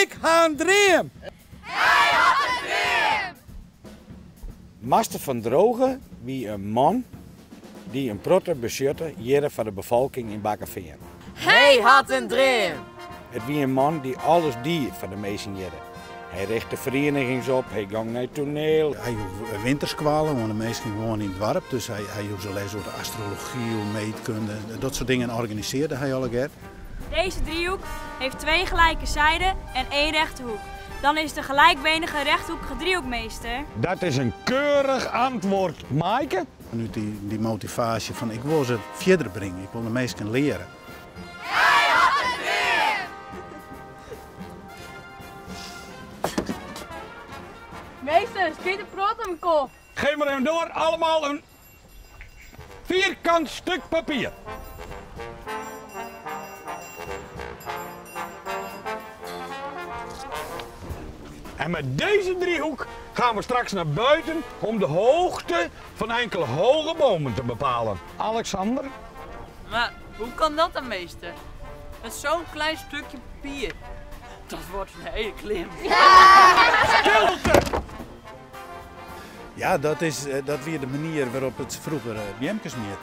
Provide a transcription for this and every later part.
Ik ga een dream. Hij had een dream. Master van Drogen wie een man die een protte beschutte jaren van de bevolking in Bakkeveen. Hij had een dream. Het wie een man die alles die van de mensen jaren. Hij richtte verenigings op, hij ging naar het toneel. Hij hoeft winterskwalen, want de meesten wonen in het dorp. Dus hij hoeft ze les over de astrologie, meetkunde, dat soort dingen organiseerde hij al een. Deze driehoek heeft 2 gelijke zijden en 1 rechte hoek. Dan is de gelijkbenige rechthoekige driehoekmeester. Dat is een keurig antwoord, Maaike. Vanuit die motivatie van ik wil ze verder brengen, ik wil de meesten leren. Hij had een dream. Meester, schiet een brood op mijn kop. Geef maar hem door, allemaal een vierkant stuk papier. En met deze driehoek gaan we straks naar buiten om de hoogte van enkele hoge bomen te bepalen. Alexander? Maar hoe kan dat dan, meester? Met zo'n klein stukje papier. Dat wordt een hele klim. Stilte! Ja, dat weer de manier waarop het vroeger Jemkes meer.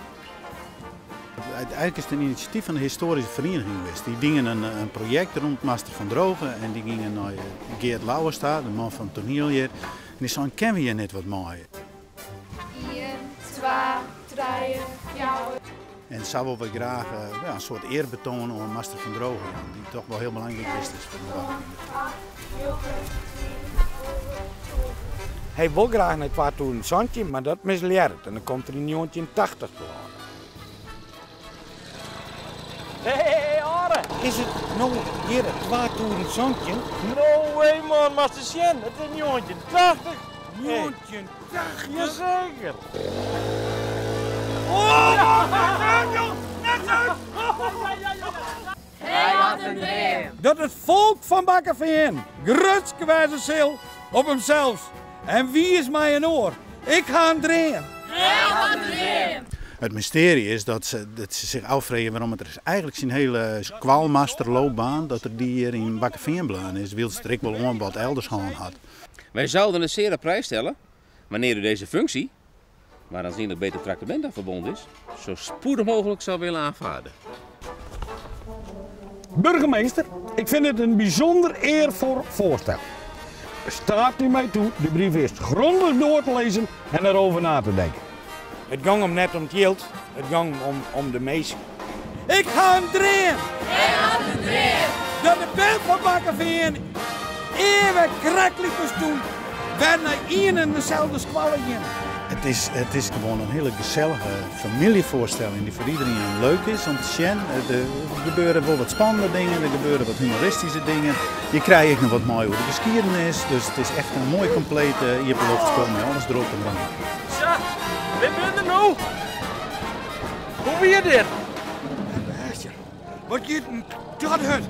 Eigenlijk is het een initiatief van de historische vereniging geweest. Die gingen een project rond Master van Drogen en die gingen naar Geert Lauwersta, de man van het toneel hier. En die zei, kennen we hier net wat mooier? 1, 2, 3, 4. En zouden we graag een soort eer betonen aan Master van Drogen, die toch wel heel belangrijk is voor de dorp. Hij wil graag naar 2020, maar dat misleert en dan komt er in 1980 te worden. Hé, Arre! Is het nou hier 2020? No way man, Master Sjen, het is 1980! 1980? Jazeker! Hij had een dream. Dat het volk van Bakkeveen gruts gewijzen zal op hemzelf. En wie is mij een oor? Ik ga een dream. Hij had een dream. Het mysterie is dat ze zich afvragen waarom het er is eigenlijk zijn hele kwalmasterloopbaan dat er die hier in Bakkeveen blijven is. Wil ze er ook wel om wat elders gewoon had. Wij zouden een zeer op prijs stellen wanneer u deze functie, waar aanzienlijk beter tractement aan verbonden is, zo spoedig mogelijk zou willen aanvaarden. Burgemeester, ik vind het een bijzonder eervol voorstel. Staat u mij toe de brief eerst grondig door te lezen en erover na te denken. Het ging hem net om het geld, het ging om de meesten. Ik ga een dream. Hij had een dream. Dat de beeld van Bakkeveen eeuwig krekelijk bestoen. Werden naar één en dezelfde squalletje. Het is gewoon een hele gezellige familievoorstelling die voor iedereen leuk is om te zien. Er gebeuren wel wat spannende dingen, er gebeuren wat humoristische dingen. Je krijgt nog wat mooi over de geschiedenis, dus het is echt een mooi complete Ieperloofspel met alles erop en eraan. Tja, we zijn er nou! Hoe weer dit? Wat je het?